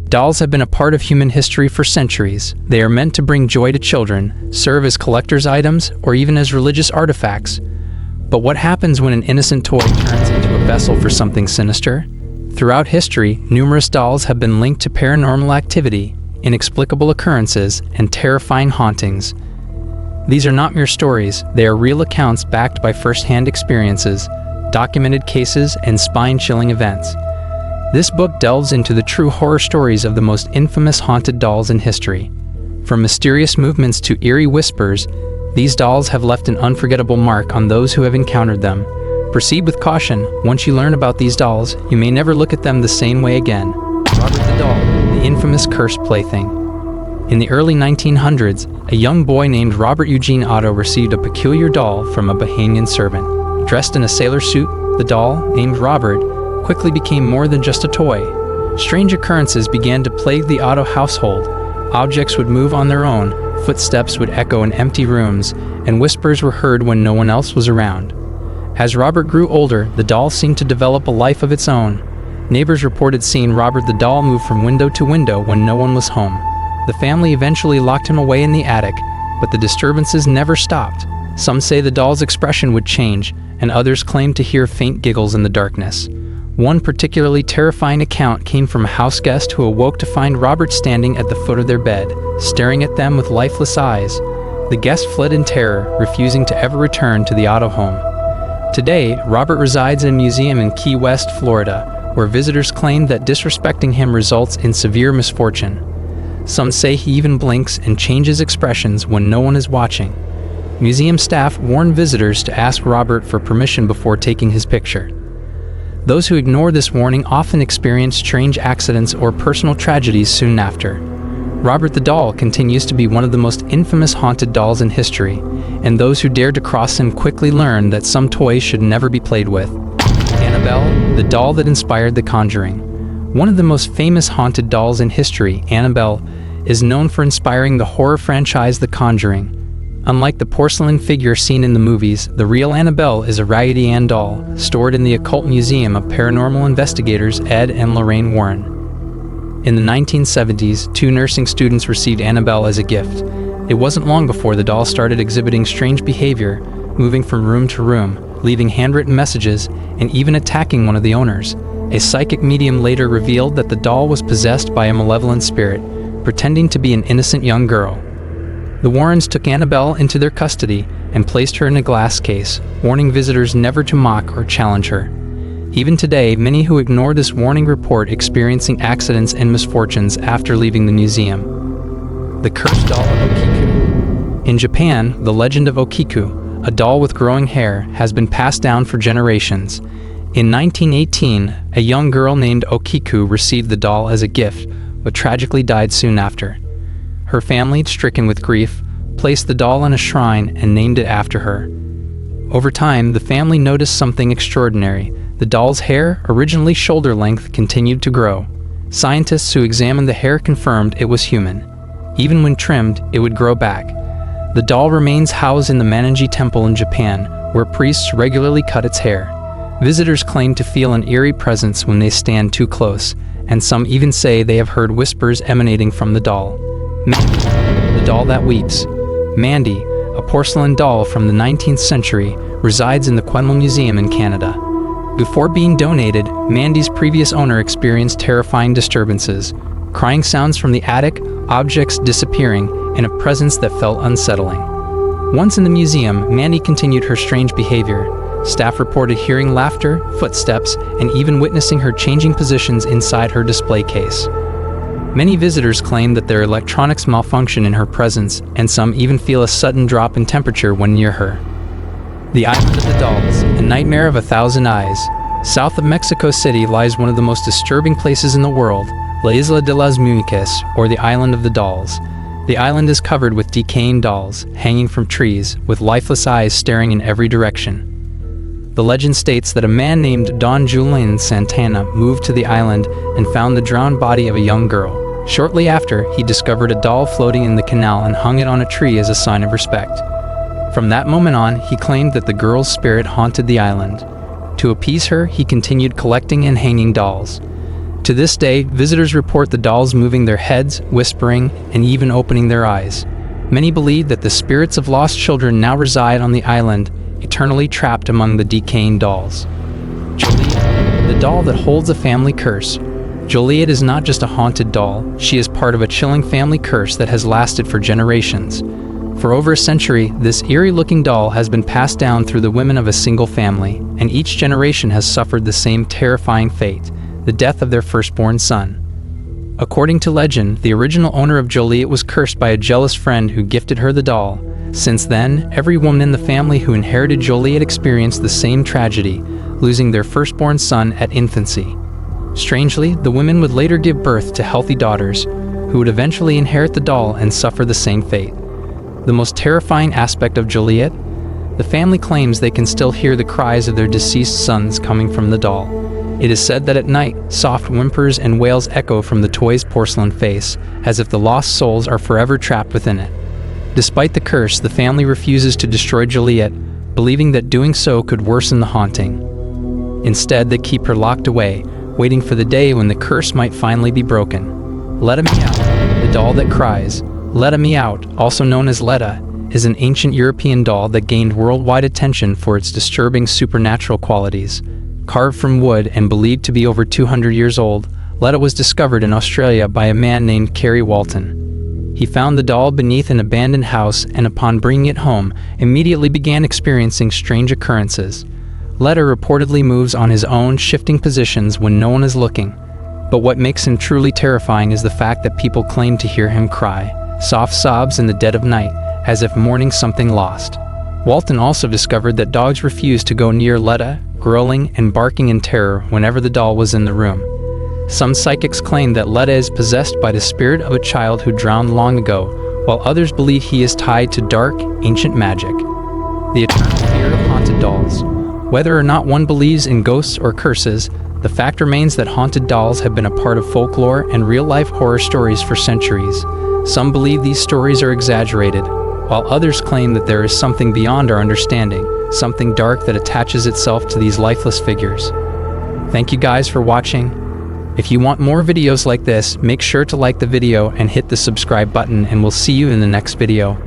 Dolls have been a part of human history for centuries. They are meant to bring joy to children, serve as collector's items, or even as religious artifacts. But what happens when an innocent toy turns into a vessel for something sinister? Throughout history, numerous dolls have been linked to paranormal activity, inexplicable occurrences, and terrifying hauntings. These are not mere stories, they are real accounts backed by first-hand experiences, documented cases, and spine-chilling events. This book delves into the true horror stories of the most infamous haunted dolls in history. From mysterious movements to eerie whispers, these dolls have left an unforgettable mark on those who have encountered them. Proceed with caution. Once you learn about these dolls, you may never look at them the same way again. Robert the Doll, the infamous cursed plaything. In the early 1900s, a young boy named Robert Eugene Otto received a peculiar doll from a Bahamian servant. Dressed in a sailor suit, the doll, named Robert, quickly became more than just a toy. Strange occurrences began to plague the Otto household. Objects would move on their own, footsteps would echo in empty rooms, and whispers were heard when no one else was around. As Robert grew older, the doll seemed to develop a life of its own. Neighbors reported seeing Robert the doll move from window to window when no one was home. The family eventually locked him away in the attic, but the disturbances never stopped. Some say the doll's expression would change, and others claimed to hear faint giggles in the darkness. One particularly terrifying account came from a house guest who awoke to find Robert standing at the foot of their bed, staring at them with lifeless eyes. The guest fled in terror, refusing to ever return to the Otto home. Today, Robert resides in a museum in Key West, Florida, where visitors claim that disrespecting him results in severe misfortune. Some say he even blinks and changes expressions when no one is watching. Museum staff warn visitors to ask Robert for permission before taking his picture. Those who ignore this warning often experience strange accidents or personal tragedies soon after. Robert the Doll continues to be one of the most infamous haunted dolls in history, and those who dare to cross him quickly learn that some toys should never be played with. Annabelle, the doll that inspired The Conjuring. One of the most famous haunted dolls in history, Annabelle, is known for inspiring the horror franchise The Conjuring. Unlike the porcelain figure seen in the movies, the real Annabelle is a Raggedy Ann doll, stored in the Occult Museum of Paranormal Investigators Ed and Lorraine Warren. In the 1970s, 2 nursing students received Annabelle as a gift. It wasn't long before the doll started exhibiting strange behavior, moving from room to room, leaving handwritten messages, and even attacking one of the owners. A psychic medium later revealed that the doll was possessed by a malevolent spirit, pretending to be an innocent young girl. The Warrens took Annabelle into their custody and placed her in a glass case, warning visitors never to mock or challenge her. Even today, many who ignore this warning report experiencing accidents and misfortunes after leaving the museum. The Cursed Doll of Okiku. In Japan, the legend of Okiku, a doll with growing hair, has been passed down for generations. In 1918, a young girl named Okiku received the doll as a gift, but tragically died soon after. Her family, stricken with grief, placed the doll in a shrine and named it after her. Over time, the family noticed something extraordinary. The doll's hair, originally shoulder length, continued to grow. Scientists who examined the hair confirmed it was human. Even when trimmed, it would grow back. The doll remains housed in the Manenji Temple in Japan, where priests regularly cut its hair. Visitors claim to feel an eerie presence when they stand too close, and some even say they have heard whispers emanating from the doll. Mandy, the doll that weeps. Mandy, a porcelain doll from the 19th century, resides in the Quenmel Museum in Canada. Before being donated, Mandy's previous owner experienced terrifying disturbances, crying sounds from the attic, objects disappearing, and a presence that felt unsettling. Once in the museum, Mandy continued her strange behavior. Staff reported hearing laughter, footsteps, and even witnessing her changing positions inside her display case. Many visitors claim that their electronics malfunction in her presence, and some even feel a sudden drop in temperature when near her. The Island of the Dolls, a nightmare of 1,000 eyes. South of Mexico City lies one of the most disturbing places in the world, La Isla de las Muñecas, or the Island of the Dolls. The island is covered with decaying dolls, hanging from trees, with lifeless eyes staring in every direction. The legend states that a man named Don Julian Santana moved to the island and found the drowned body of a young girl. Shortly after, he discovered a doll floating in the canal and hung it on a tree as a sign of respect. From that moment on, he claimed that the girl's spirit haunted the island. To appease her, he continued collecting and hanging dolls. To this day, visitors report the dolls moving their heads, whispering, and even opening their eyes. Many believe that the spirits of lost children now reside on the island, eternally trapped among the decaying dolls. Joliet, the doll that holds a family curse. Joliet is not just a haunted doll, she is part of a chilling family curse that has lasted for generations. For over a century, this eerie-looking doll has been passed down through the women of a single family, and each generation has suffered the same terrifying fate, the death of their firstborn son. According to legend, the original owner of Joliet was cursed by a jealous friend who gifted her the doll. Since then, every woman in the family who inherited Joliet experienced the same tragedy, losing their firstborn son at infancy. Strangely, the women would later give birth to healthy daughters, who would eventually inherit the doll and suffer the same fate. The most terrifying aspect of Joliet? The family claims they can still hear the cries of their deceased sons coming from the doll. It is said that at night, soft whimpers and wails echo from the toy's porcelain face, as if the lost souls are forever trapped within it. Despite the curse, the family refuses to destroy Joliet, believing that doing so could worsen the haunting. Instead, they keep her locked away, waiting for the day when the curse might finally be broken. Let Me Out, the doll that cries. Let Me Out, also known as Letta, is an ancient European doll that gained worldwide attention for its disturbing supernatural qualities. Carved from wood and believed to be over 200 years old, Letta was discovered in Australia by a man named Kerry Walton. He found the doll beneath an abandoned house and upon bringing it home, immediately began experiencing strange occurrences. Letta reportedly moves on his own, shifting positions when no one is looking. But what makes him truly terrifying is the fact that people claim to hear him cry, soft sobs in the dead of night, as if mourning something lost. Walton also discovered that dogs refused to go near Letta, growling and barking in terror whenever the doll was in the room. Some psychics claim that Letta is possessed by the spirit of a child who drowned long ago, while others believe he is tied to dark, ancient magic. The eternal fear of haunted dolls. Whether or not one believes in ghosts or curses, the fact remains that haunted dolls have been a part of folklore and real-life horror stories for centuries. Some believe these stories are exaggerated, while others claim that there is something beyond our understanding, something dark that attaches itself to these lifeless figures. Thank you guys for watching. If you want more videos like this, make sure to like the video and hit the subscribe button, and we'll see you in the next video.